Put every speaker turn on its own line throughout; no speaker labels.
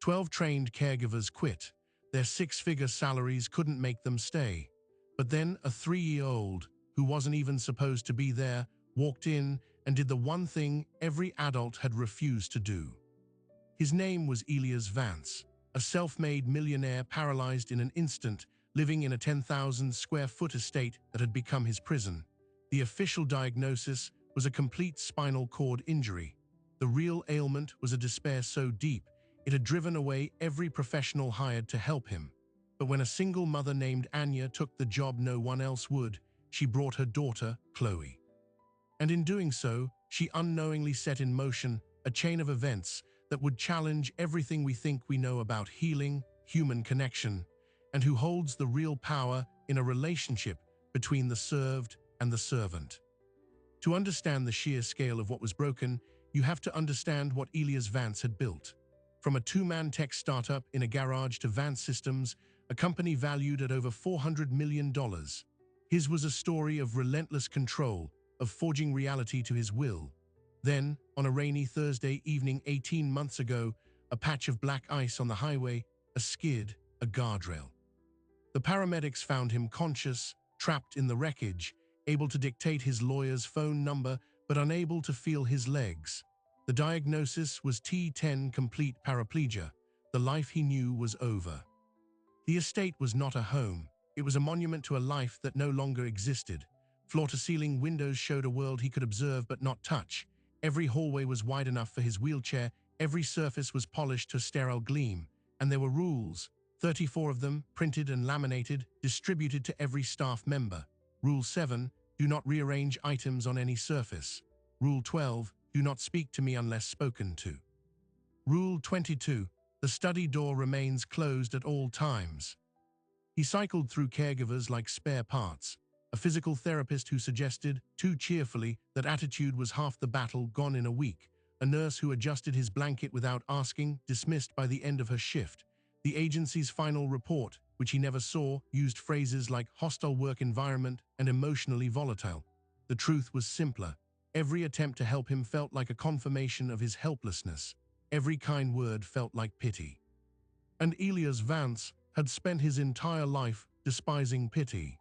12 trained caregivers quit. Their six-figure salaries couldn't make them stay. But then a 3-year-old, who wasn't even supposed to be there, walked in and did the one thing every adult had refused to do. His name was Elias Vance, a self-made millionaire paralyzed in an instant, living in a 10,000-square-foot estate that had become his prison. The official diagnosis was a complete spinal cord injury. The real ailment was a despair so deep, it had driven away every professional hired to help him. But when a single mother named Anya took the job no one else would, she brought her daughter, Chloe. And in doing so, she unknowingly set in motion a chain of events that would challenge everything we think we know about healing, human connection, and who holds the real power in a relationship between the served and the servant. To understand the sheer scale of what was broken, you have to understand what Elias Vance had built. From a two-man tech startup in a garage to Vance Systems, a company valued at over $400 million. His was a story of relentless control, of forging reality to his will. Then, on a rainy Thursday evening 18 months ago, a patch of black ice on the highway, a skid, a guardrail. The paramedics found him conscious, trapped in the wreckage, able to dictate his lawyer's phone number but unable to feel his legs. The diagnosis was T10 complete paraplegia. The life he knew was over. The estate was not a home. It was a monument to a life that no longer existed. Floor-to-ceiling windows showed a world he could observe but not touch. Every hallway was wide enough for his wheelchair, every surface was polished to a sterile gleam. And there were rules, 34 of them, printed and laminated, distributed to every staff member. Rule 7, do not rearrange items on any surface. Rule 12, do not speak to me unless spoken to. Rule 22, the study door remains closed at all times. He cycled through caregivers like spare parts. A physical therapist who suggested, too cheerfully, that attitude was half the battle, gone in a week. A nurse who adjusted his blanket without asking, dismissed by the end of her shift. The agency's final report, which he never saw, used phrases like hostile work environment and emotionally volatile. The truth was simpler. Every attempt to help him felt like a confirmation of his helplessness. Every kind word felt like pity. And Elias Vance had spent his entire life despising pity.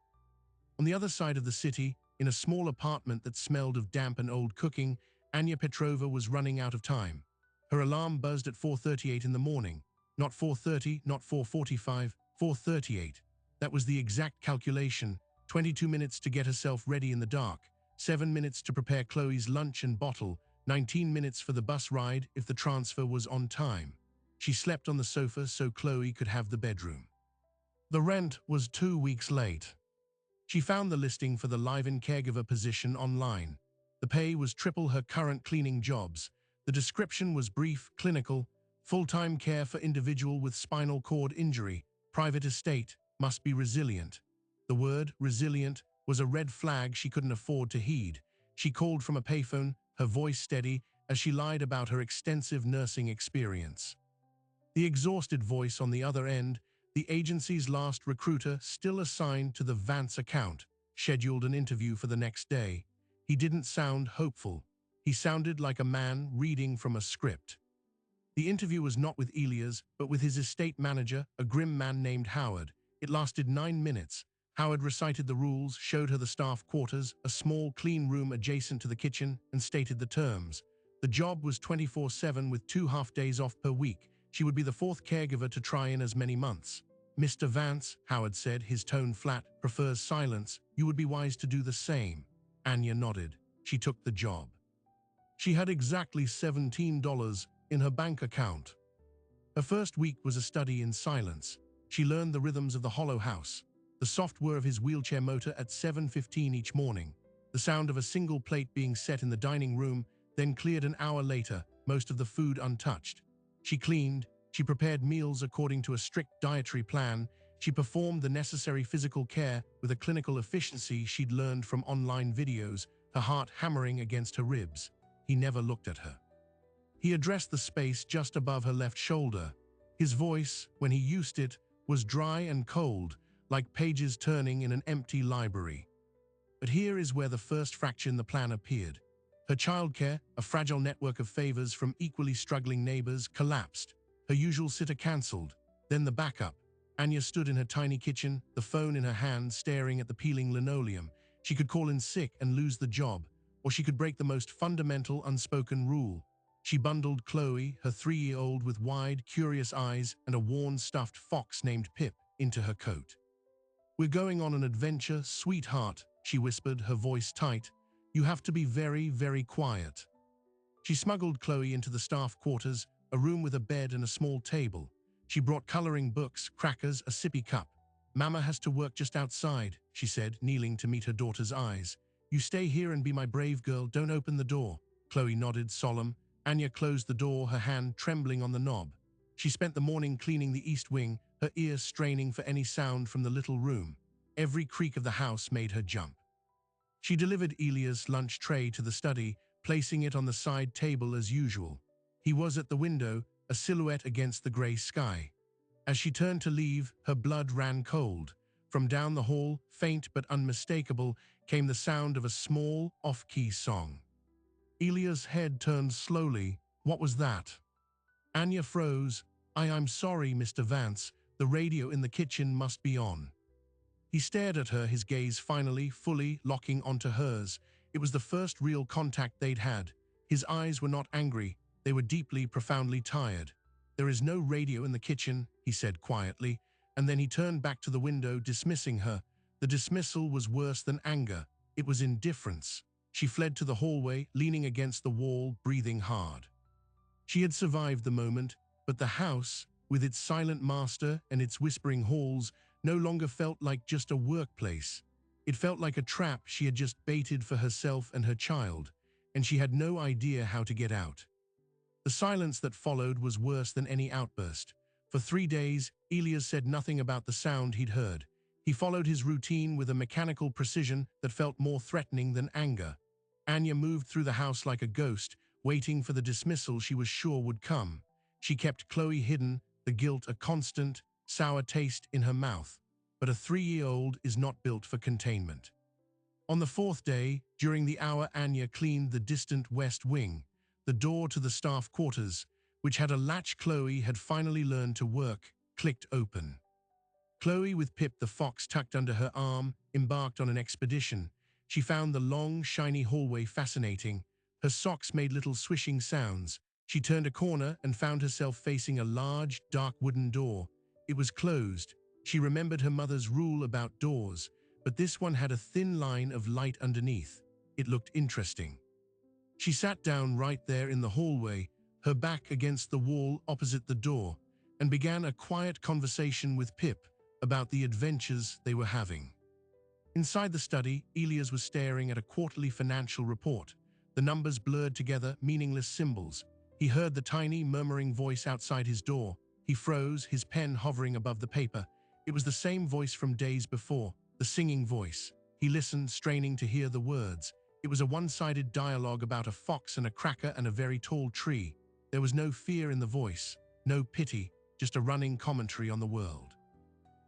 On the other side of the city, in a small apartment that smelled of damp and old cooking, Anya Petrova was running out of time. Her alarm buzzed at 4:38 in the morning. Not 4:30, not 4:45, 4:38. That was the exact calculation. 22 minutes to get herself ready in the dark, 7 minutes to prepare Chloe's lunch and bottle, 19 minutes for the bus ride if the transfer was on time. She slept on the sofa so Chloe could have the bedroom. The rent was 2 weeks late. She found the listing for the live-in caregiver position online. The pay was triple her current cleaning jobs. The description was brief, clinical, full-time care for individual with spinal cord injury, private estate, must be resilient. The word, resilient, was a red flag she couldn't afford to heed. She called from a payphone, her voice steady, as she lied about her extensive nursing experience. The exhausted voice on the other end, the agency's last recruiter still assigned to the Vance account, scheduled an interview for the next day. He didn't sound hopeful. He sounded like a man reading from a script. The interview was not with Elias, but with his estate manager, a grim man named Howard. It lasted 9 minutes. Howard recited the rules, showed her the staff quarters, a small, clean room adjacent to the kitchen, and stated the terms. The job was 24/7 with 2 half-days off per week. She would be the 4th caregiver to try in as many months. Mr. Vance, Howard said, his tone flat, prefers silence. You would be wise to do the same. Anya nodded. She took the job. She had exactly $17 in her bank account. Her first week was a study in silence. She learned the rhythms of the hollow house, the soft whir of his wheelchair motor at 7:15 each morning, the sound of a single plate being set in the dining room, then cleared an hour later, most of the food untouched. She cleaned, she prepared meals according to a strict dietary plan, she performed the necessary physical care with a clinical efficiency she'd learned from online videos, her heart hammering against her ribs. He never looked at her. He addressed the space just above her left shoulder. His voice, when he used it, was dry and cold, like pages turning in an empty library. But here is where the first fracture in the plan appeared. Her childcare, a fragile network of favors from equally struggling neighbors, collapsed. Her usual sitter cancelled. Then the backup. Anya stood in her tiny kitchen, the phone in her hand, staring at the peeling linoleum. She could call in sick and lose the job, or she could break the most fundamental unspoken rule. She bundled Chloe, her 3-year-old with wide, curious eyes and a worn stuffed fox named Pip, into her coat. "We're going on an adventure, sweetheart," she whispered, her voice tight. "You have to be very, very quiet." She smuggled Chloe into the staff quarters, a room with a bed and a small table. She brought coloring books, crackers, a sippy cup. "Mama has to work just outside," she said, kneeling to meet her daughter's eyes. "You stay here and be my brave girl, don't open the door." Chloe nodded, solemn. Anya closed the door, her hand trembling on the knob. She spent the morning cleaning the east wing, her ears straining for any sound from the little room. Every creak of the house made her jump. She delivered Elia's lunch tray to the study, placing it on the side table as usual. He was at the window, a silhouette against the grey sky. As she turned to leave, her blood ran cold. From down the hall, faint but unmistakable, came the sound of a small, off-key song. Elia's head turned slowly. What was that? Anya froze. I'm sorry, Mr. Vance. The radio in the kitchen must be on." He stared at her, his gaze finally, fully locking onto hers. It was the first real contact they'd had. His eyes were not angry. They were deeply, profoundly tired. "There is no radio in the kitchen," he said quietly, and then he turned back to the window, dismissing her. The dismissal was worse than anger. It was indifference. She fled to the hallway, leaning against the wall, breathing hard. She had survived the moment, but the house, with its silent master and its whispering halls, no longer felt like just a workplace. It felt like a trap she had just baited for herself and her child, and she had no idea how to get out. The silence that followed was worse than any outburst. For 3 days, Elias said nothing about the sound he'd heard. He followed his routine with a mechanical precision that felt more threatening than anger. Anya moved through the house like a ghost, waiting for the dismissal she was sure would come. She kept Chloe hidden, the guilt a constant, sour taste in her mouth. But a 3-year-old is not built for containment. On the 4th day, during the hour Anya cleaned the distant west wing, the door to the staff quarters, which had a latch Chloe had finally learned to work, clicked open. Chloe, with Pip the fox tucked under her arm, embarked on an expedition. She found the long, shiny hallway fascinating. Her socks made little swishing sounds. She turned a corner and found herself facing a large, dark wooden door. It was closed. She remembered her mother's rule about doors, but this one had a thin line of light underneath. It looked interesting. She sat down right there in the hallway, her back against the wall opposite the door, and began a quiet conversation with Pip about the adventures they were having. Inside the study, Elias was staring at a quarterly financial report. The numbers blurred together, meaningless symbols. He heard the tiny, murmuring voice outside his door. He froze, his pen hovering above the paper. It was the same voice from days before, the singing voice. He listened, straining to hear the words. It was a one-sided dialogue about a fox and a cracker and a very tall tree. There was no fear in the voice, no pity, just a running commentary on the world.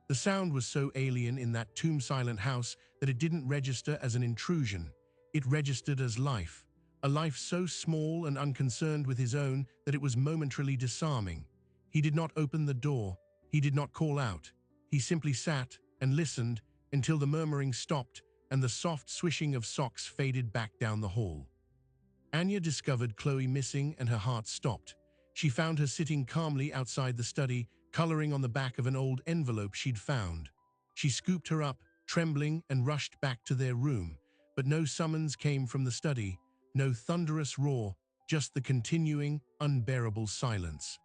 The sound was so alien in that tomb-silent house that it didn't register as an intrusion. It registered as life, a life so small and unconcerned with his own that it was momentarily disarming. He did not open the door. He did not call out. He simply sat and listened until the murmuring stopped and the soft swishing of socks faded back down the hall. Anya discovered Chloe missing and her heart stopped. She found her sitting calmly outside the study, coloring on the back of an old envelope she'd found. She scooped her up, trembling, and rushed back to their room. But no summons came from the study, no thunderous roar, just the continuing, unbearable silence.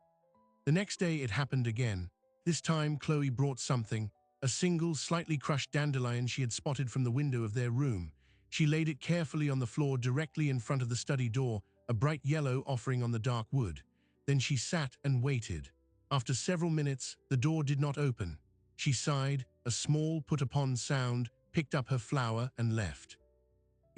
The next day it happened again. This time Chloe brought something, a single, slightly crushed dandelion she had spotted from the window of their room. She laid it carefully on the floor directly in front of the study door, a bright yellow offering on the dark wood. Then she sat and waited. After several minutes, the door did not open. She sighed, a small put-upon sound, picked up her flower and left.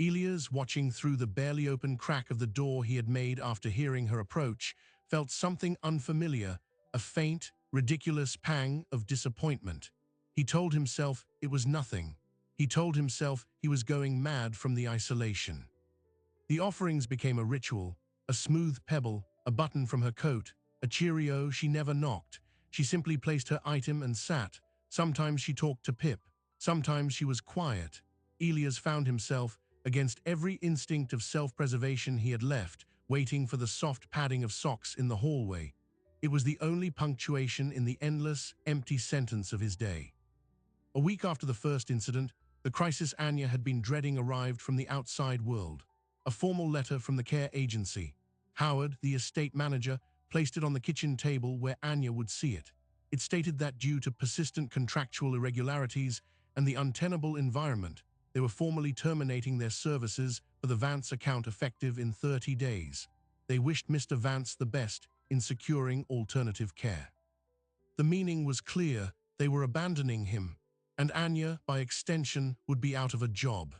Elias, watching through the barely open crack of the door he had made after hearing her approach, felt something unfamiliar, a faint, ridiculous pang of disappointment. He told himself it was nothing. He told himself he was going mad from the isolation. The offerings became a ritual, a smooth pebble, a button from her coat, A cheerio, she never knocked. She simply placed her item and sat. Sometimes she talked to Pip. Sometimes she was quiet. Elias found himself, against every instinct of self-preservation he had left, waiting for the soft padding of socks in the hallway. It was the only punctuation in the endless, empty sentence of his day. A week after the first incident, the crisis Anya had been dreading arrived from the outside world. A formal letter from the care agency. Howard, the estate manager, placed it on the kitchen table where Anya would see it. It stated that due to persistent contractual irregularities and the untenable environment, they were formally terminating their services for the Vance account effective in 30 days. They wished Mr. Vance the best in securing alternative care. The meaning was clear: they were abandoning him, and Anya, by extension, would be out of a job.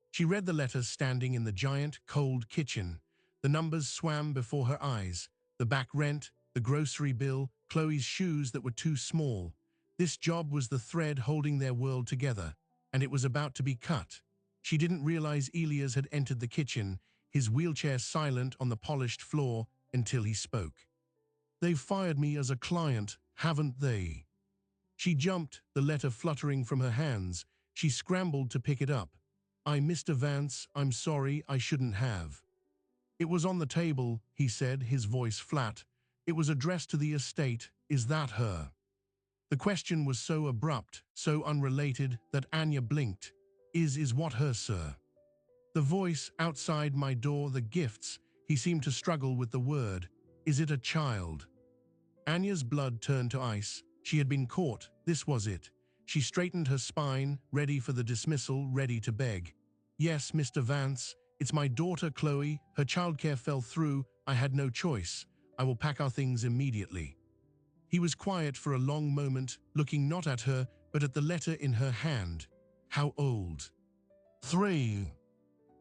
She read the letters standing in the giant, cold kitchen. The numbers swam before her eyes: the back rent, the grocery bill, Chloe's shoes that were too small. This job was the thread holding their world together, and it was about to be cut. She didn't realize Elias had entered the kitchen, his wheelchair silent on the polished floor, until he spoke. "They've fired me as a client, haven't they?" She jumped, the letter fluttering from her hands. She scrambled to pick it up. Mr. Vance, I'm sorry, I shouldn't have." "It was on the table," he said, his voice flat. "It was addressed to the estate. Is that her?" The question was so abrupt, so unrelated, that Anya blinked. Is what her, sir?" "The voice outside my door, the gifts." He seemed to struggle with the word. "Is it a child?" Anya's blood turned to ice. She had been caught. This was it. She straightened her spine, ready for the dismissal, ready to beg. "Yes, Mr. Vance. It's my daughter, Chloe. Her childcare fell through. I had no choice. I will pack our things immediately." He was quiet for a long moment, looking not at her, but at the letter in her hand. "How old?" "3.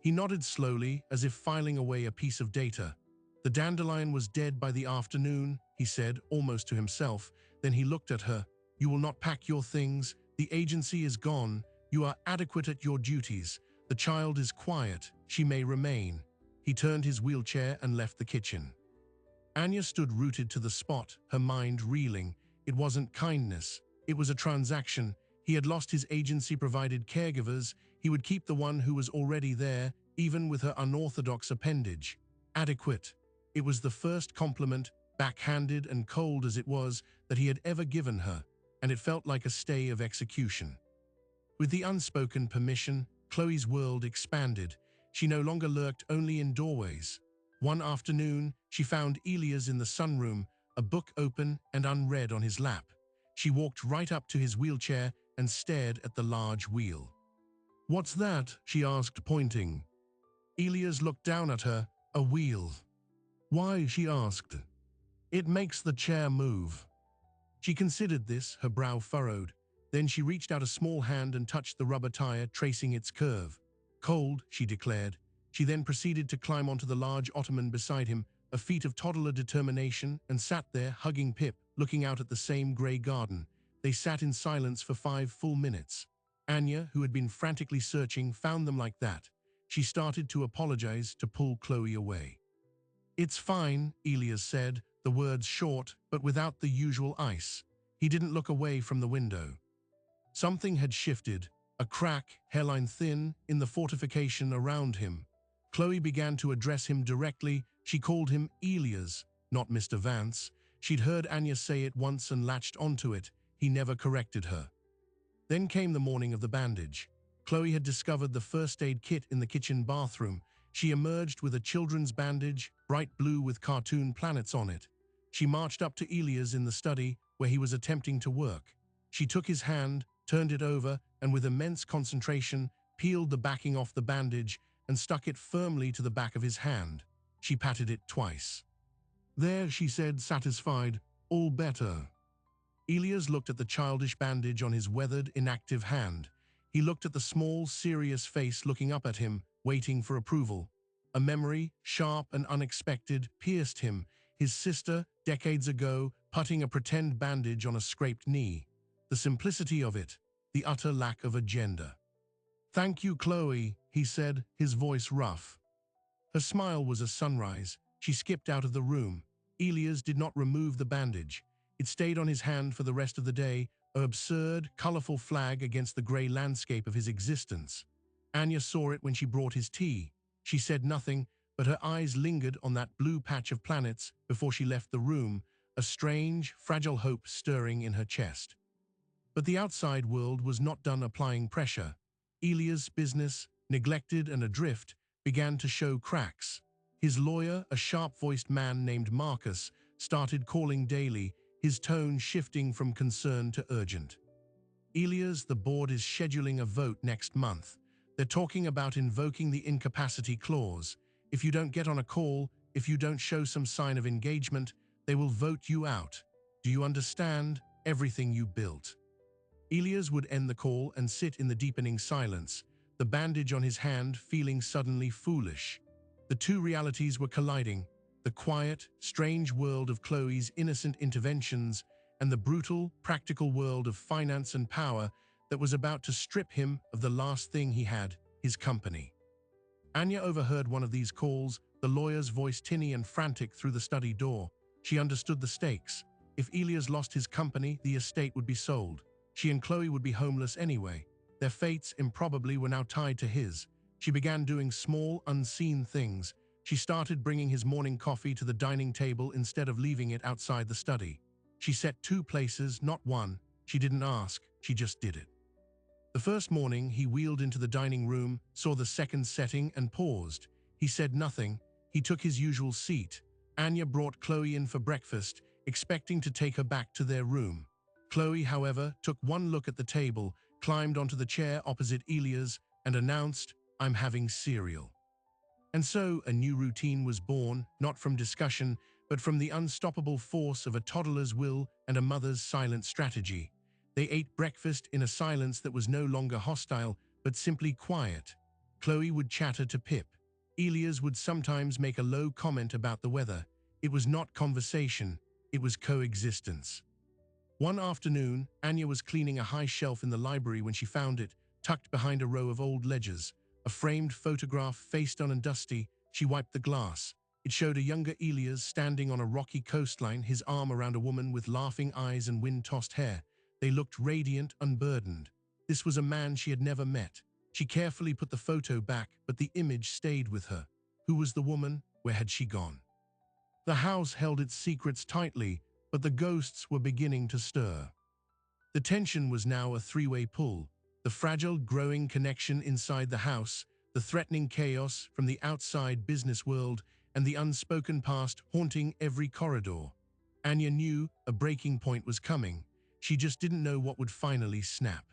He nodded slowly, as if filing away a piece of data. "The dandelion was dead by the afternoon," he said, almost to himself. Then he looked at her. "You will not pack your things. The agency is gone. You are adequate at your duties. The child is quiet. She may remain." He turned his wheelchair and left the kitchen. Anya stood rooted to the spot, her mind reeling. It wasn't kindness. It was a transaction. He had lost his agency-provided caregivers. He would keep the one who was already there, even with her unorthodox appendage. Adequate. It was the first compliment, backhanded and cold as it was, that he had ever given her, and it felt like a stay of execution. With the unspoken permission, Chloe's world expanded. She no longer lurked only in doorways. One afternoon, she found Elias in the sunroom, a book open and unread on his lap. She walked right up to his wheelchair and stared at the large wheel. "What's that?" she asked, pointing. Elias looked down at her. "A wheel." "Why?" she asked. "It makes the chair move." She considered this, her brow furrowed. Then she reached out a small hand and touched the rubber tire, tracing its curve. "Cold," she declared. She then proceeded to climb onto the large ottoman beside him, a feat of toddler determination, and sat there, hugging Pip, looking out at the same grey garden. They sat in silence for 5 full minutes. Anya, who had been frantically searching, found them like that. She started to apologize, to pull Chloe away. "It's fine," Elias said, the words short, but without the usual ice. He didn't look away from the window. Something had shifted, a crack, hairline thin, in the fortification around him. Chloe began to address him directly. She called him Elias, not Mr. Vance. She'd heard Anya say it once and latched onto it. He never corrected her. Then came the morning of the bandage. Chloe had discovered the first aid kit in the kitchen bathroom. She emerged with a children's bandage, bright blue with cartoon planets on it. She marched up to Elias in the study, where he was attempting to work. She took his hand, turned it over, and with immense concentration, peeled the backing off the bandage and stuck it firmly to the back of his hand. She patted it twice. "There," she said, satisfied. "All better." Elias looked at the childish bandage on his weathered, inactive hand. He looked at the small, serious face looking up at him, waiting for approval. A memory, sharp and unexpected, pierced him. His sister, decades ago, putting a pretend bandage on a scraped knee. The simplicity of it, the utter lack of agenda. "Thank you, Chloe," he said, his voice rough. Her smile was a sunrise. She skipped out of the room. Elias did not remove the bandage. It stayed on his hand for the rest of the day, an absurd, colorful flag against the gray landscape of his existence. Anya saw it when she brought his tea. She said nothing, but her eyes lingered on that blue patch of planets before she left the room, a strange, fragile hope stirring in her chest. But the outside world was not done applying pressure. Elias' business, neglected and adrift, began to show cracks. His lawyer, a sharp-voiced man named Marcus, started calling daily, his tone shifting from concern to urgent. Elias, the board is scheduling a vote next month. They're talking about invoking the incapacity clause. If you don't get on a call, if you don't show some sign of engagement, they will vote you out. Do you understand? Everything you built. Elias would end the call and sit in the deepening silence, the bandage on his hand feeling suddenly foolish. The two realities were colliding, the quiet, strange world of Chloe's innocent interventions and the brutal, practical world of finance and power that was about to strip him of the last thing he had, his company. Anya overheard one of these calls, the lawyer's voice tinny and frantic through the study door. She understood the stakes. If Elias lost his company, the estate would be sold. She and Chloe would be homeless anyway. Their fates improbably were now tied to his. She began doing small, unseen things. She started bringing his morning coffee to the dining table instead of leaving it outside the study. She set 2 places, not 1. She didn't ask, she just did it. The first morning, he wheeled into the dining room, saw the second setting and paused. He said nothing. He took his usual seat. Anya brought Chloe in for breakfast, expecting to take her back to their room. Chloe, however, took one look at the table, climbed onto the chair opposite Elias, and announced, "I'm having cereal." And so a new routine was born, not from discussion, but from the unstoppable force of a toddler's will and a mother's silent strategy. They ate breakfast in a silence that was no longer hostile, but simply quiet. Chloe would chatter to Pip. Elias would sometimes make a low comment about the weather. It was not conversation, it was coexistence. One afternoon, Anya was cleaning a high shelf in the library when she found it, tucked behind a row of old ledgers. A framed photograph, face-done and dusty. She wiped the glass. It showed a younger Elias standing on a rocky coastline, his arm around a woman with laughing eyes and wind-tossed hair. They looked radiant, unburdened. This was a man she had never met. She carefully put the photo back, but the image stayed with her. Who was the woman? Where had she gone? The house held its secrets tightly, but the ghosts were beginning to stir. The tension was now a 3-way pull. The fragile, growing connection inside the house, the threatening chaos from the outside business world, and the unspoken past haunting every corridor. Anya knew a breaking point was coming. She just didn't know what would finally snap.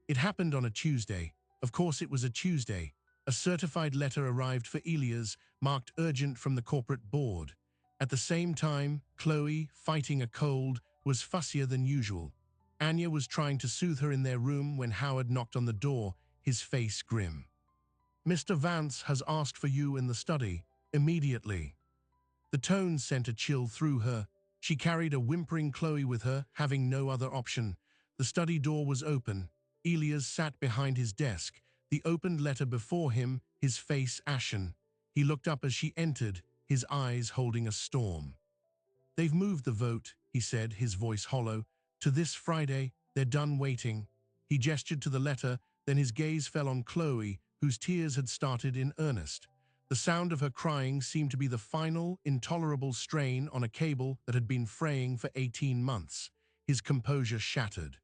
It happened on a Tuesday. Of course it was a Tuesday. A certified letter arrived for Elias, marked urgent from the corporate board. At the same time, Chloe, fighting a cold, was fussier than usual. Anya was trying to soothe her in their room when Howard knocked on the door, his face grim. "Mr. Vance has asked for you in the study, immediately." The tone sent a chill through her. She carried a whimpering Chloe with her, having no other option. The study door was open. Elias sat behind his desk, the opened letter before him, his face ashen. He looked up as she entered, his eyes holding a storm. "They've moved the vote," he said, his voice hollow, "to this Friday. They're done waiting." He gestured to the letter, then his gaze fell on Chloe, whose tears had started in earnest. The sound of her crying seemed to be the final, intolerable strain on a cable that had been fraying for 18 months. His composure shattered.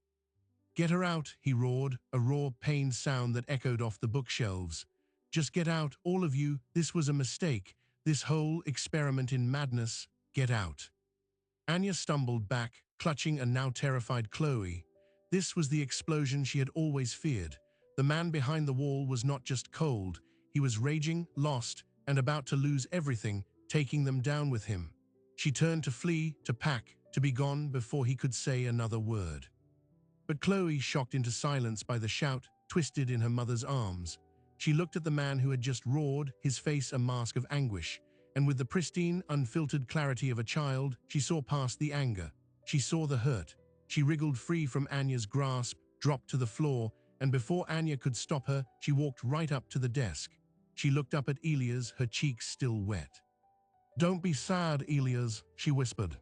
"Get her out," he roared, a raw, pained sound that echoed off the bookshelves. "Just get out, all of you. This was a mistake. This whole experiment in madness. Get out." Anya stumbled back, clutching a now terrified Chloe. This was the explosion she had always feared. The man behind the wall was not just cold. He was raging, lost, and about to lose everything, taking them down with him. She turned to flee, to pack, to be gone before he could say another word. But Chloe, shocked into silence by the shout, twisted in her mother's arms. She looked at the man who had just roared, his face a mask of anguish, and with the pristine, unfiltered clarity of a child, she saw past the anger. She saw the hurt. She wriggled free from Anya's grasp, dropped to the floor, and before Anya could stop her, she walked right up to the desk. She looked up at Elias, her cheeks still wet. "Don't be sad, Elias," she whispered.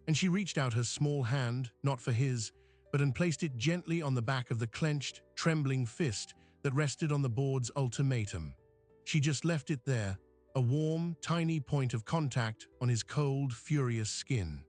And she reached out her small hand, not for his, but and placed it gently on the back of the clenched, trembling fist that rested on the board's ultimatum. She just left it there, a warm, tiny point of contact on his cold, furious skin.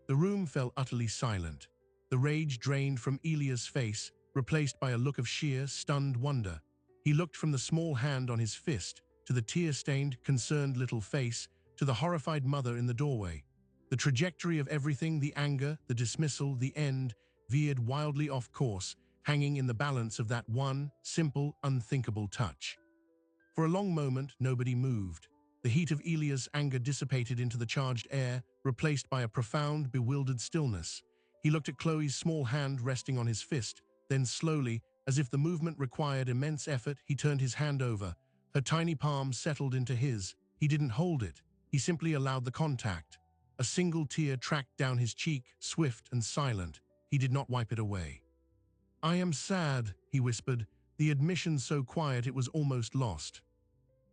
The room fell utterly silent. The rage drained from Elias' face, replaced by a look of sheer, stunned wonder. He looked from the small hand on his fist, to the tear-stained, concerned little face, to the horrified mother in the doorway. The trajectory of everything, the anger, the dismissal, the end, veered wildly off course, hanging in the balance of that one, simple, unthinkable touch. For a long moment, nobody moved. The heat of Elias' anger dissipated into the charged air, replaced by a profound, bewildered stillness. He looked at Chloe's small hand resting on his fist, then slowly, as if the movement required immense effort, he turned his hand over. Her tiny palm settled into his. He didn't hold it. He simply allowed the contact. A single tear tracked down his cheek, swift and silent. He did not wipe it away. "I am sad," he whispered, the admission so quiet it was almost lost.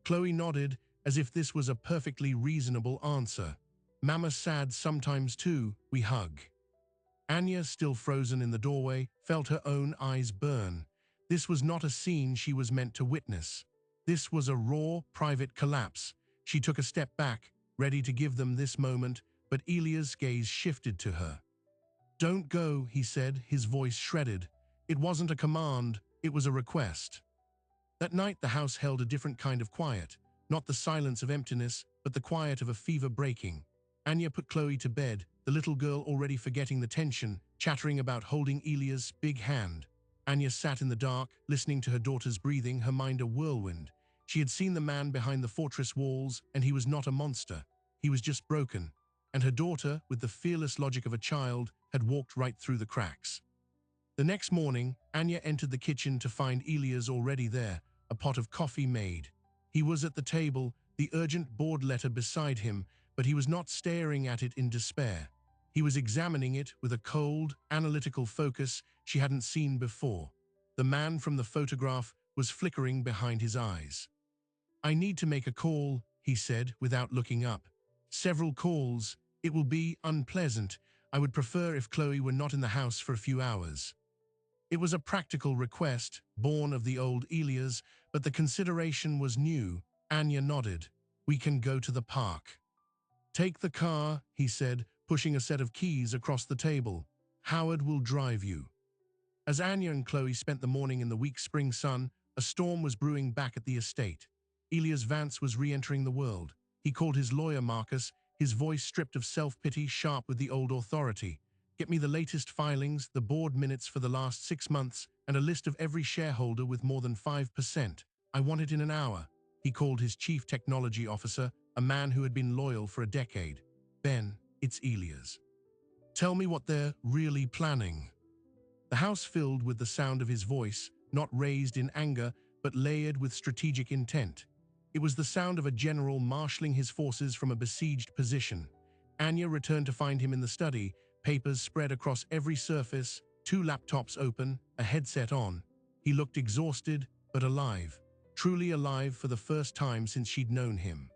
Chloe nodded, as if this was a perfectly reasonable answer. "Mama's sad sometimes too," we hug. Anya, still frozen in the doorway, felt her own eyes burn. This was not a scene she was meant to witness. This was a raw, private collapse. She took a step back, ready to give them this moment, but Elia's gaze shifted to her. "Don't go," he said, his voice shredded. It wasn't a command, it was a request. That night the house held a different kind of quiet, not the silence of emptiness, but the quiet of a fever breaking. Anya put Chloe to bed, the little girl already forgetting the tension, chattering about holding Elia's big hand. Anya sat in the dark, listening to her daughter's breathing, her mind a whirlwind. She had seen the man behind the fortress walls, and he was not a monster. He was just broken. And her daughter, with the fearless logic of a child, had walked right through the cracks. The next morning, Anya entered the kitchen to find Elias already there, a pot of coffee made. He was at the table, the urgent board letter beside him, but he was not staring at it in despair. He was examining it with a cold, analytical focus she hadn't seen before. The man from the photograph was flickering behind his eyes. "I need to make a call," he said without looking up. "Several calls. It will be unpleasant. I would prefer if Chloe were not in the house for a few hours." It was a practical request, born of the old Elias, but the consideration was new. Anya nodded. "We can go to the park." "Take the car," he said, pushing a set of keys across the table. "Howard will drive you." As Anya and Chloe spent the morning in the weak spring sun, a storm was brewing back at the estate. Elias Vance was re-entering the world. He called his lawyer Marcus, his voice stripped of self-pity, sharp with the old authority. "Get me the latest filings, the board minutes for the last 6 months, and a list of every shareholder with more than 5%. I want it in an hour." He called his chief technology officer, a man who had been loyal for a decade. "Ben, it's Elias. Tell me what they're really planning." The house filled with the sound of his voice, not raised in anger, but layered with strategic intent. It was the sound of a general marshalling his forces from a besieged position. Anya returned to find him in the study, papers spread across every surface, 2 laptops open, a headset on. He looked exhausted, but alive. Truly alive for the first time since she'd known him.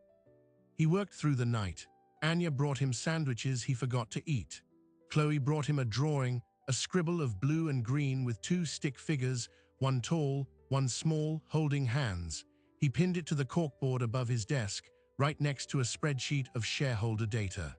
He worked through the night. Anya brought him sandwiches he forgot to eat. Chloe brought him a drawing, a scribble of blue and green with 2 stick figures, one tall, one small, holding hands. He pinned it to the corkboard above his desk, right next to a spreadsheet of shareholder data.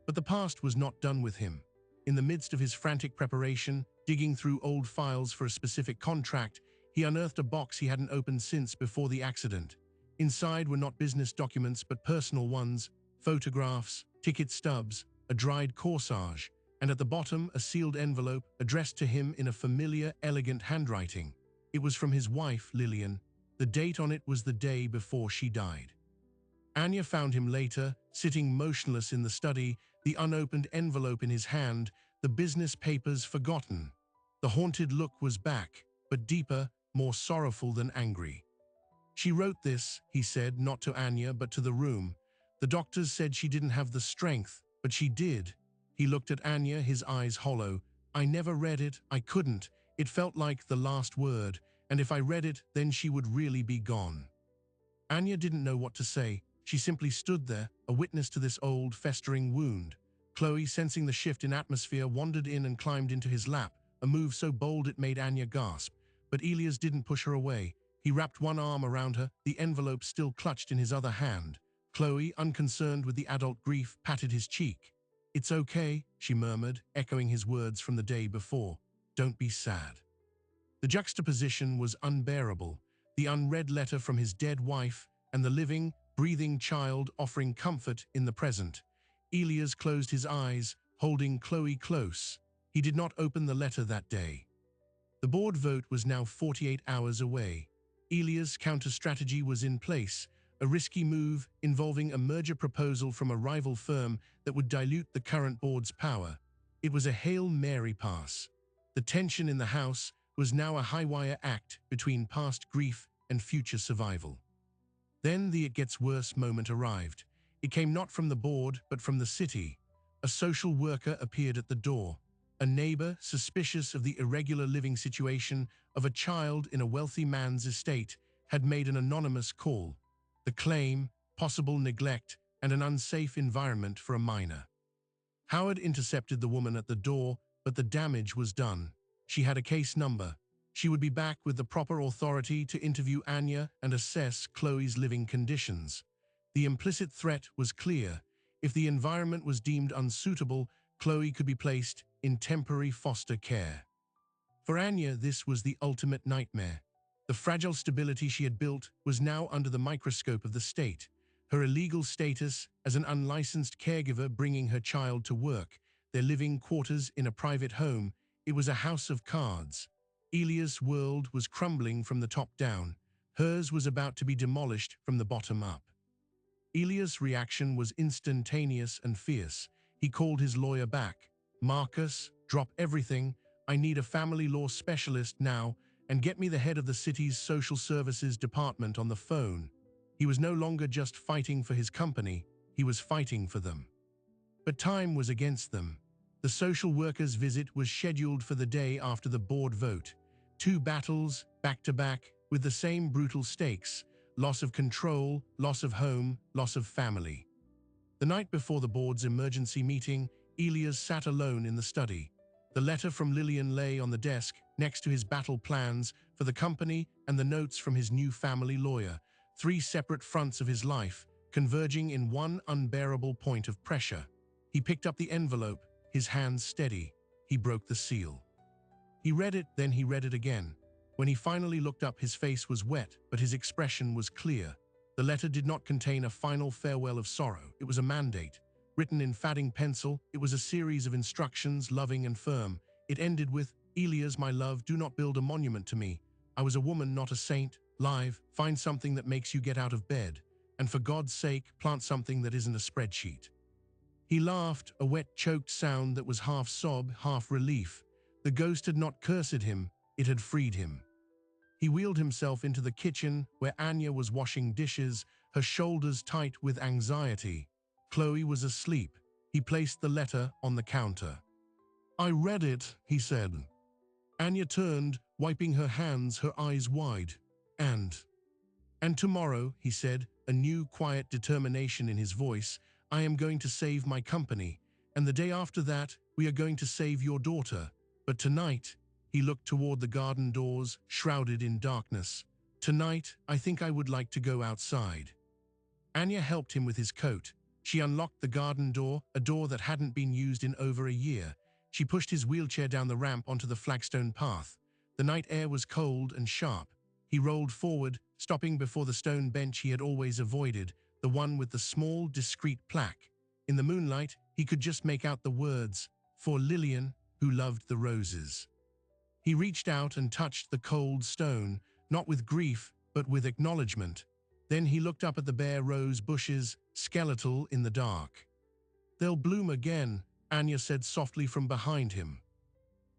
But the past was not done with him. In the midst of his frantic preparation, digging through old files for a specific contract, he unearthed a box he hadn't opened since before the accident. Inside were not business documents but personal ones, photographs, ticket stubs, a dried corsage, and at the bottom a sealed envelope addressed to him in a familiar, elegant handwriting. It was from his wife, Lillian. The date on it was the day before she died. Anya found him later, sitting motionless in the study, the unopened envelope in his hand, the business papers forgotten. The haunted look was back, but deeper, more sorrowful than angry. "She wrote this," he said, not to Anya, but to the room. "The doctors said she didn't have the strength, but she did." He looked at Anya, his eyes hollow. "I never read it, I couldn't. It felt like the last word, and if I read it, then she would really be gone." Anya didn't know what to say. She simply stood there, a witness to this old, festering wound. Chloe, sensing the shift in atmosphere, wandered in and climbed into his lap, a move so bold it made Anya gasp. But Elias didn't push her away. He wrapped one arm around her, the envelope still clutched in his other hand. Chloe, unconcerned with the adult grief, patted his cheek. "It's okay," she murmured, echoing his words from the day before. "Don't be sad." The juxtaposition was unbearable. The unread letter from his dead wife and the living, breathing child offering comfort in the present. Elias closed his eyes, holding Chloe close. He did not open the letter that day. The board vote was now 48 hours away. Elias' counter-strategy was in place, a risky move involving a merger proposal from a rival firm that would dilute the current board's power. It was a Hail Mary pass. The tension in the house was now a high-wire act between past grief and future survival. Then the "it gets worse" moment arrived. It came not from the board, but from the city. A social worker appeared at the door. A neighbor, suspicious of the irregular living situation of a child in a wealthy man's estate, had made an anonymous call. The claim, possible neglect, and an unsafe environment for a minor. Howard intercepted the woman at the door, but the damage was done. She had a case number. She would be back with the proper authority to interview Anya and assess Chloe's living conditions. The implicit threat was clear. If the environment was deemed unsuitable, Chloe could be placed in temporary foster care. For Anya, this was the ultimate nightmare. The fragile stability she had built was now under the microscope of the state. Her illegal status as an unlicensed caregiver bringing her child to work, their living quarters in a private home, it was a house of cards. Elias' world was crumbling from the top down. Hers was about to be demolished from the bottom up. Elias' reaction was instantaneous and fierce. He called his lawyer back. "Marcus, drop everything. I need a family law specialist now, and get me the head of the city's social services department on the phone." He was no longer just fighting for his company, he was fighting for them. But time was against them. The social worker's visit was scheduled for the day after the board vote. 2 battles, back to back, with the same brutal stakes: loss of control, loss of home, loss of family. The night before the board's emergency meeting, Elias sat alone in the study. The letter from Lillian lay on the desk, next to his battle plans for the company and the notes from his new family lawyer, 3 separate fronts of his life, converging in one unbearable point of pressure. He picked up the envelope, his hands steady. He broke the seal. He read it, then he read it again. When he finally looked up, his face was wet, but his expression was clear. The letter did not contain a final farewell of sorrow. It was a mandate. Written in fading pencil, it was a series of instructions, loving and firm. It ended with, "Elias, my love, do not build a monument to me. I was a woman, not a saint. Live, find something that makes you get out of bed. And for God's sake, plant something that isn't a spreadsheet." He laughed, a wet, choked sound that was half sob, half relief. The ghost had not cursed him, it had freed him. He wheeled himself into the kitchen, where Anya was washing dishes, her shoulders tight with anxiety. Chloe was asleep. He placed the letter on the counter. "I read it," he said. Anya turned, wiping her hands, her eyes wide. And tomorrow," he said, a new quiet determination in his voice, "I am going to save my company. And the day after that, we are going to save your daughter. But tonight," he looked toward the garden doors, shrouded in darkness. "Tonight, I think I would like to go outside." Anya helped him with his coat. She unlocked the garden door, a door that hadn't been used in over a year. She pushed his wheelchair down the ramp onto the flagstone path. The night air was cold and sharp. He rolled forward, stopping before the stone bench he had always avoided, the one with the small, discreet plaque. In the moonlight, he could just make out the words, "For Lillian, who loved the roses." He reached out and touched the cold stone, not with grief, but with acknowledgement. Then he looked up at the bare rose bushes, skeletal in the dark. "They'll bloom again," Anya said softly from behind him.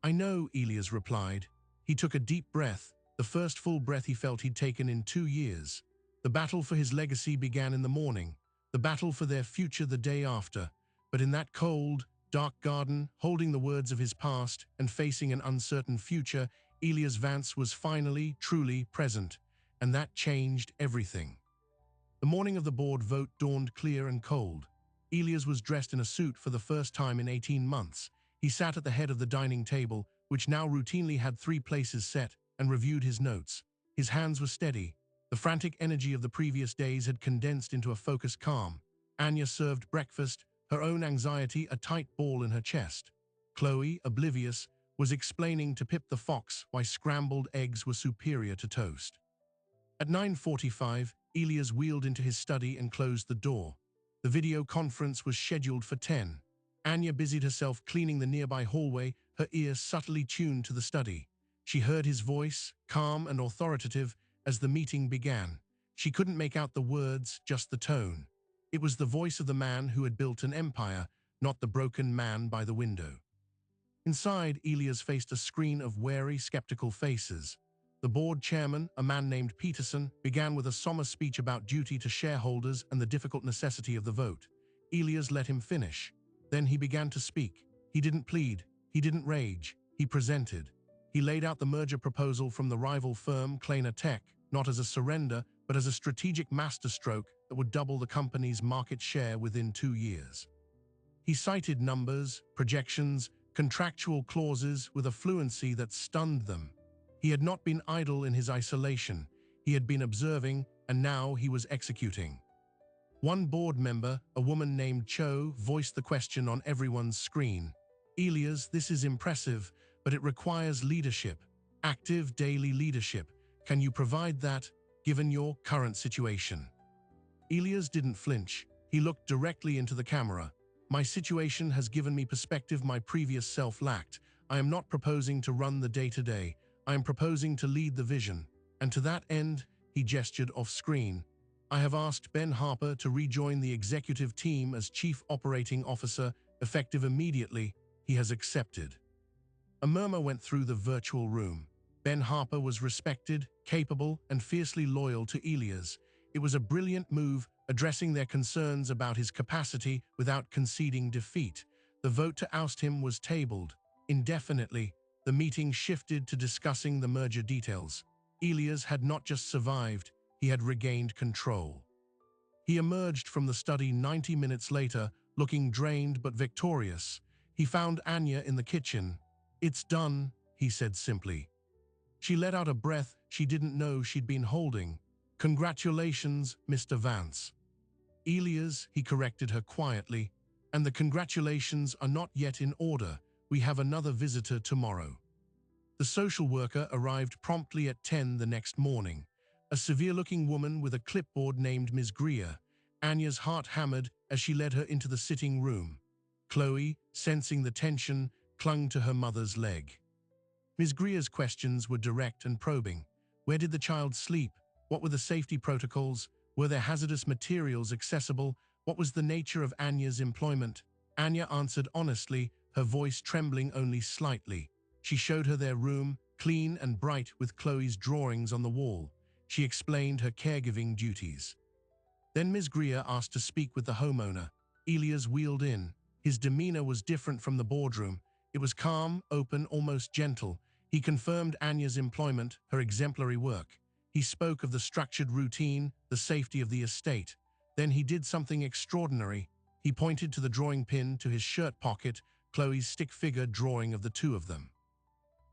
"I know," Elias replied. He took a deep breath, the first full breath he felt he'd taken in 2 years. The battle for his legacy began in the morning, the battle for their future the day after. But in that cold, dark garden, holding the words of his past and facing an uncertain future, Elias Vance was finally, truly present, and that changed everything. The morning of the board vote dawned clear and cold. Elias was dressed in a suit for the first time in 18 months. He sat at the head of the dining table, which now routinely had 3 places set, and reviewed his notes. His hands were steady. The frantic energy of the previous days had condensed into a focused calm. Anya served breakfast, her own anxiety a tight ball in her chest. Chloe, oblivious, was explaining to Pip the fox why scrambled eggs were superior to toast. At 9:45, Elias wheeled into his study and closed the door. The video conference was scheduled for 10. Anya busied herself cleaning the nearby hallway, her ears subtly tuned to the study. She heard his voice, calm and authoritative, as the meeting began. She couldn't make out the words, just the tone. It was the voice of the man who had built an empire, not the broken man by the window. Inside, Elias faced a screen of wary, skeptical faces. The board chairman, a man named Peterson, began with a somber speech about duty to shareholders and the difficult necessity of the vote. Elias let him finish. Then he began to speak. He didn't plead. He didn't rage. He presented. He laid out the merger proposal from the rival firm, Kleiner Tech, not as a surrender, but as a strategic masterstroke that would double the company's market share within 2 years. He cited numbers, projections, contractual clauses with a fluency that stunned them. He had not been idle in his isolation. He had been observing, and now he was executing. One board member, a woman named Cho, voiced the question on everyone's screen. Elias, this is impressive, but it requires leadership. Active daily leadership. Can you provide that, given your current situation? Elias didn't flinch. He looked directly into the camera. My situation has given me perspective my previous self lacked. I am not proposing to run the day-to-day. I am proposing to lead the vision. And to that end, he gestured off-screen. I have asked Ben Harper to rejoin the executive team as Chief Operating Officer, effective immediately. He has accepted. A murmur went through the virtual room. Ben Harper was respected, capable, and fiercely loyal to Elias. It was a brilliant move, addressing their concerns about his capacity without conceding defeat. The vote to oust him was tabled. Indefinitely, the meeting shifted to discussing the merger details. Elias had not just survived, he had regained control. He emerged from the study 90 minutes later, looking drained but victorious. He found Anya in the kitchen. It's done, he said simply. She let out a breath she didn't know she'd been holding. Congratulations, Mr. Vance. Elias, he corrected her quietly, and the congratulations are not yet in order. We have another visitor tomorrow. The social worker arrived promptly at 10 the next morning. A severe-looking woman with a clipboard named Ms. Greer. Anya's heart hammered as she led her into the sitting room. Chloe, sensing the tension, clung to her mother's leg. Ms. Greer's questions were direct and probing. Where did the child sleep? What were the safety protocols? Were there hazardous materials accessible? What was the nature of Anya's employment? Anya answered honestly, her voice trembling only slightly. She showed her their room, clean and bright with Chloe's drawings on the wall. She explained her caregiving duties. Then Ms. Greer asked to speak with the homeowner. Elias wheeled in. His demeanor was different from the boardroom. It was calm, open, almost gentle. He confirmed Anya's employment, her exemplary work. He spoke of the structured routine, the safety of the estate. Then he did something extraordinary. He pointed to the drawing pin to his shirt pocket, Chloe's stick figure drawing of the two of them.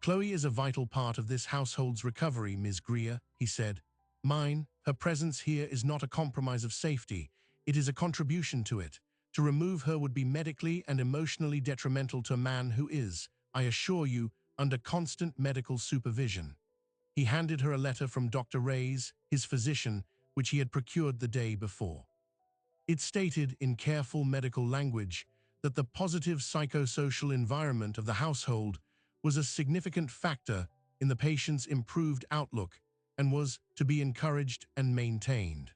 Chloe is a vital part of this household's recovery, Ms. Greer, he said. Her presence here is not a compromise of safety. It is a contribution to it. To remove her would be medically and emotionally detrimental to a man who is, I assure you, under constant medical supervision. He handed her a letter from Dr. Reyes, his physician, which he had procured the day before. It stated, in careful medical language, that the positive psychosocial environment of the household was a significant factor in the patient's improved outlook and was to be encouraged and maintained.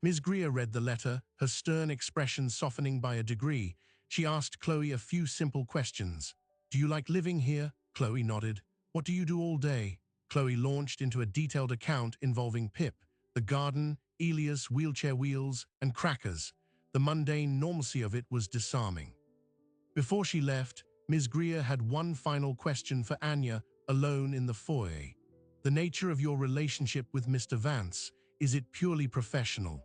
Ms. Greer read the letter, her stern expression softening by a degree. She asked Chloe a few simple questions. Do you like living here? Chloe nodded. What do you do all day? Chloe launched into a detailed account involving Pip, the garden, Elias, wheelchair wheels, and crackers. The mundane normalcy of it was disarming. Before she left, Ms. Greer had one final question for Anya, alone in the foyer. The nature of your relationship with Mr. Vance, is it purely professional?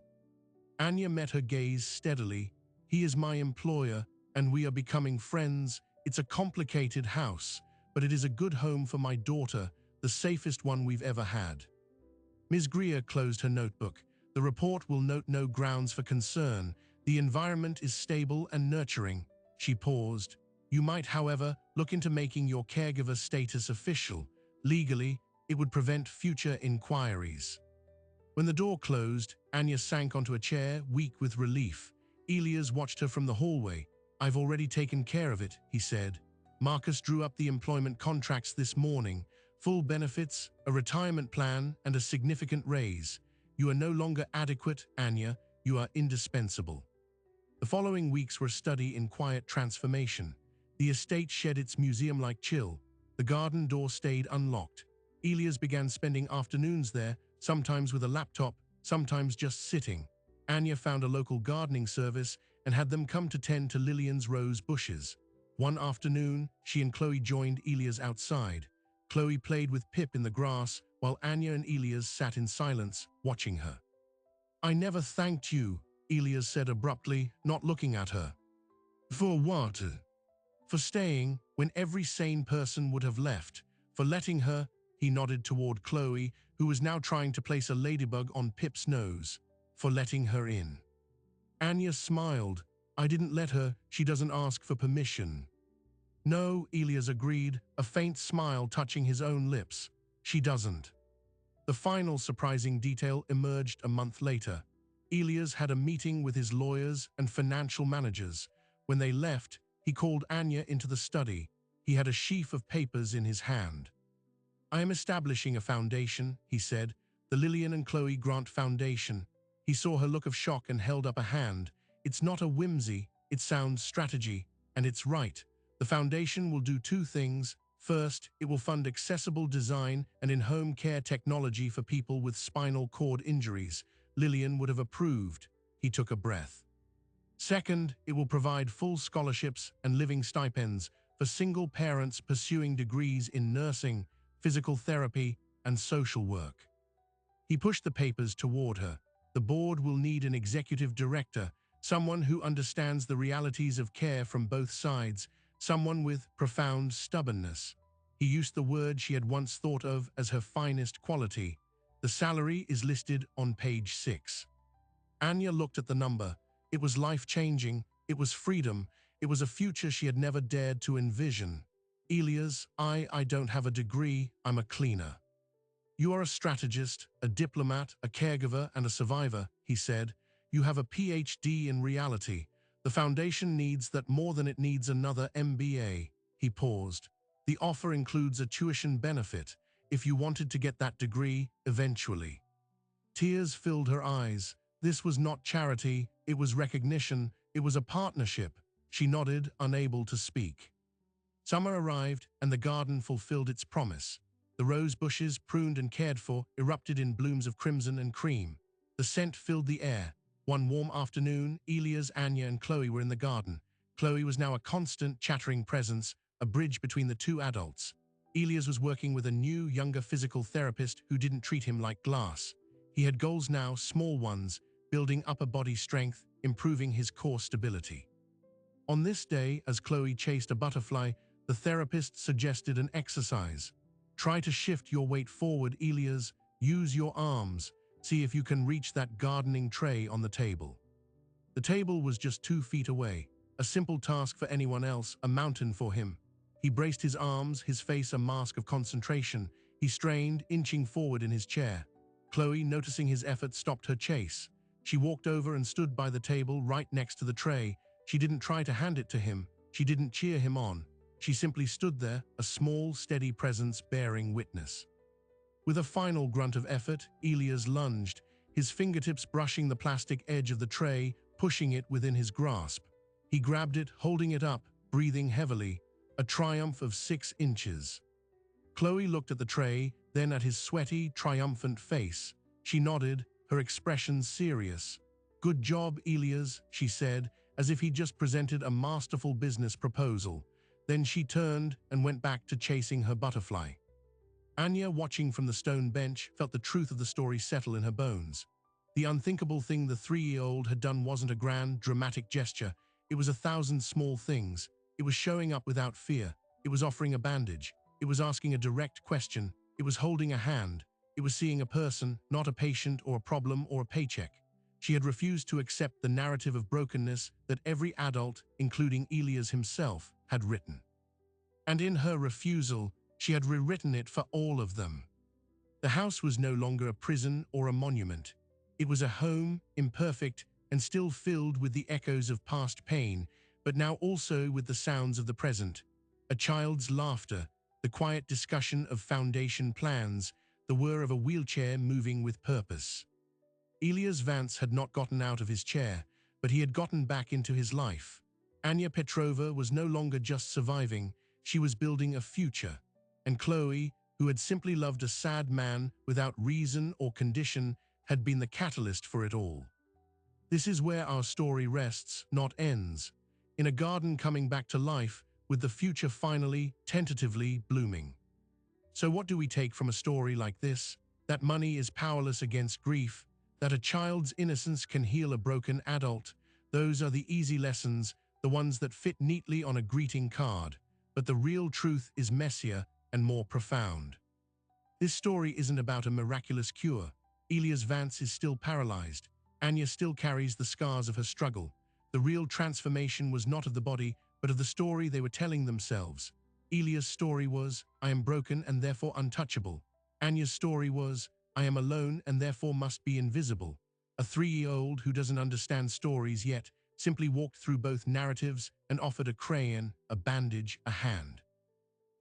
Anya met her gaze steadily. He is my employer, and we are becoming friends. It's a complicated house, but it is a good home for my daughter, the safest one we've ever had. Ms. Greer closed her notebook. The report will note no grounds for concern. The environment is stable and nurturing. She paused. You might, however, look into making your caregiver status official. Legally, it would prevent future inquiries. When the door closed, Anya sank onto a chair, weak with relief. Elias watched her from the hallway. I've already taken care of it, he said. Marcus drew up the employment contracts this morning. Full benefits, a retirement plan, and a significant raise. You are no longer adequate, Anya. You are indispensable. The following weeks were a study in quiet transformation. The estate shed its museum-like chill. The garden door stayed unlocked. Elias began spending afternoons there, sometimes with a laptop, sometimes just sitting. Anya found a local gardening service and had them come to tend to Lillian's rose bushes. One afternoon, she and Chloe joined Elias outside. Chloe played with Pip in the grass, while Anya and Elias sat in silence, watching her. I never thanked you, Elias said abruptly, not looking at her. For what? For staying when every sane person would have left. For letting her, he nodded toward Chloe, who was now trying to place a ladybug on Pip's nose. For letting her in. Anya smiled. I didn't let her, she doesn't ask for permission. No, Elias agreed, a faint smile touching his own lips. She doesn't. The final surprising detail emerged a month later. Elias had a meeting with his lawyers and financial managers. When they left, he called Anya into the study. He had a sheaf of papers in his hand. I am establishing a foundation, he said, the Lillian and Chloe Grant Foundation. He saw her look of shock and held up a hand. It's not a whimsy, it sounds strategy, and it's right. The foundation will do two things. First, it will fund accessible design and in-home care technology for people with spinal cord injuries. Lillian would have approved. He took a breath. Second, it will provide full scholarships and living stipends for single parents pursuing degrees in nursing, physical therapy, and social work. He pushed the papers toward her. The board will need an executive director, someone who understands the realities of care from both sides, someone with profound stubbornness. He used the word she had once thought of as her finest quality. The salary is listed on page 6. Anya looked at the number. It was life-changing, it was freedom, it was a future she had never dared to envision. Elias, I don't have a degree, I'm a cleaner. You are a strategist, a diplomat, a caregiver, and a survivor, he said. You have a PhD in reality. The foundation needs that more than it needs another MBA. He paused. The offer includes a tuition benefit, if you wanted to get that degree, eventually. Tears filled her eyes. This was not charity, it was recognition, it was a partnership. She nodded, unable to speak. Summer arrived, and the garden fulfilled its promise. The rose bushes, pruned and cared for, erupted in blooms of crimson and cream. The scent filled the air. One warm afternoon, Elias, Anya, and Chloe were in the garden. Chloe was now a constant, chattering presence, a bridge between the two adults. Elias was working with a new, younger physical therapist who didn't treat him like glass. He had goals now, small ones, building upper body strength, improving his core stability. On this day, as Chloe chased a butterfly, the therapist suggested an exercise. Try to shift your weight forward, Elias. Use your arms. See if you can reach that gardening tray on the table. The table was just 2 feet away. A simple task for anyone else, a mountain for him. He braced his arms, his face a mask of concentration. He strained, inching forward in his chair. Chloe, noticing his effort, stopped her chase. She walked over and stood by the table right next to the tray. She didn't try to hand it to him. She didn't cheer him on. She simply stood there, a small, steady presence bearing witness. With a final grunt of effort, Elias lunged, his fingertips brushing the plastic edge of the tray, pushing it within his grasp. He grabbed it, holding it up, breathing heavily, a triumph of 6 inches. Chloe looked at the tray, then at his sweaty, triumphant face. She nodded, her expression serious. Good job, Elias, she said, as if he'd just presented a masterful business proposal. Then she turned and went back to chasing her butterfly. Anya, watching from the stone bench, felt the truth of the story settle in her bones. The unthinkable thing the 3-year-old had done wasn't a grand, dramatic gesture. It was 1,000 small things. It was showing up without fear. It was offering a bandage. It was asking a direct question. It was holding a hand. It was seeing a person, not a patient or a problem or a paycheck. She had refused to accept the narrative of brokenness that every adult, including Elias himself, had written. And in her refusal, she had rewritten it for all of them. The house was no longer a prison or a monument. It was a home, imperfect, and still filled with the echoes of past pain, but now also with the sounds of the present. A child's laughter, the quiet discussion of foundation plans, the whir of a wheelchair moving with purpose. Elias Vance had not gotten out of his chair, but he had gotten back into his life. Anya Petrova was no longer just surviving, she was building a future. And Chloe, who had simply loved a sad man without reason or condition, had been the catalyst for it all. This is where our story rests, not ends. In a garden coming back to life, with the future finally, tentatively blooming. So what do we take from a story like this? That money is powerless against grief, that a child's innocence can heal a broken adult. Those are the easy lessons, the ones that fit neatly on a greeting card. But the real truth is messier and more profound. This story isn't about a miraculous cure. Elias Vance is still paralyzed. Anya still carries the scars of her struggle. The real transformation was not of the body, but of the story they were telling themselves. Elias' story was, I am broken and therefore untouchable. Anya's story was, I am alone and therefore must be invisible. A 3-year-old who doesn't understand stories yet simply walked through both narratives and offered a crayon, a bandage, a hand.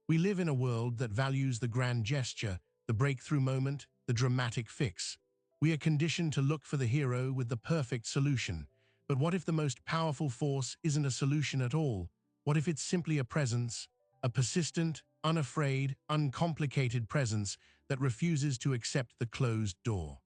We live in a world that values the grand gesture, the breakthrough moment, the dramatic fix. We are conditioned to look for the hero with the perfect solution. But what if the most powerful force isn't a solution at all? What if it's simply a presence, a persistent, unafraid, uncomplicated presence that refuses to accept the closed door?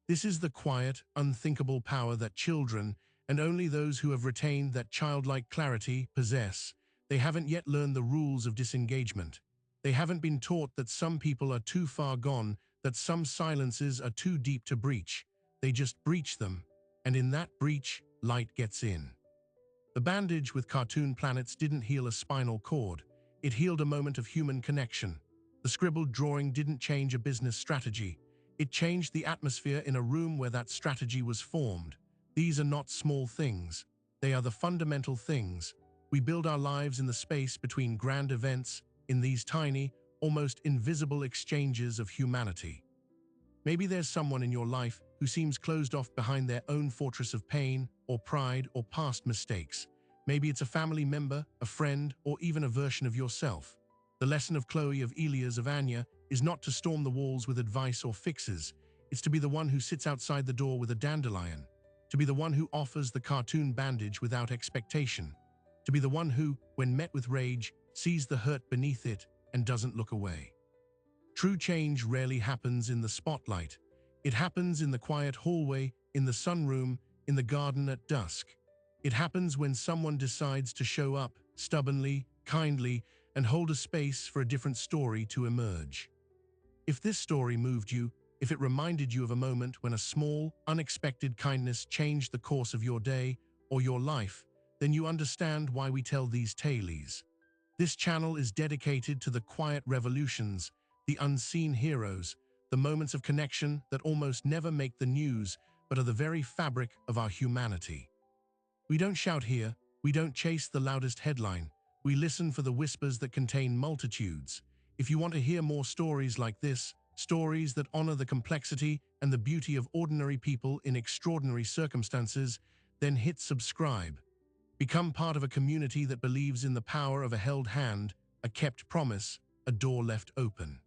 This is the quiet, unthinkable power that children, and only those who have retained that childlike clarity, possess. They haven't yet learned the rules of disengagement. They haven't been taught that some people are too far gone, that some silences are too deep to breach. They just breach them, and in that breach, light gets in. The bandage with cartoon planets didn't heal a spinal cord. It healed a moment of human connection. The scribbled drawing didn't change a business strategy. It changed the atmosphere in a room where that strategy was formed. These are not small things. They are the fundamental things. We build our lives in the space between grand events, in these tiny, almost invisible exchanges of humanity. Maybe there's someone in your life who seems closed off behind their own fortress of pain, or pride, or past mistakes. Maybe it's a family member, a friend, or even a version of yourself. The lesson of Chloe, of Elias, of Anya is not to storm the walls with advice or fixes. It's to be the one who sits outside the door with a dandelion. To be the one who offers the cartoon bandage without expectation. To be the one who, when met with rage, sees the hurt beneath it and doesn't look away. True change rarely happens in the spotlight. It happens in the quiet hallway, in the sunroom, in the garden at dusk. It happens when someone decides to show up, stubbornly, kindly, and hold a space for a different story to emerge. If this story moved you, if it reminded you of a moment when a small, unexpected kindness changed the course of your day or your life, then you understand why we tell these tales. This channel is dedicated to the quiet revolutions, the unseen heroes, the moments of connection that almost never make the news, but are the very fabric of our humanity. We don't shout here, we don't chase the loudest headline, we listen for the whispers that contain multitudes. If you want to hear more stories like this, stories that honor the complexity and the beauty of ordinary people in extraordinary circumstances, then hit subscribe. Become part of a community that believes in the power of a held hand, a kept promise, a door left open.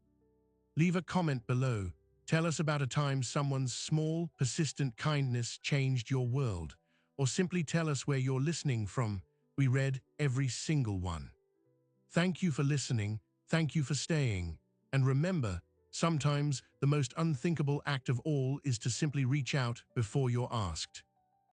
Leave a comment below. Tell us about a time someone's small, persistent kindness changed your world. Or simply tell us where you're listening from. We read every single one. Thank you for listening. Thank you for staying. And remember, sometimes the most unthinkable act of all is to simply reach out before you're asked.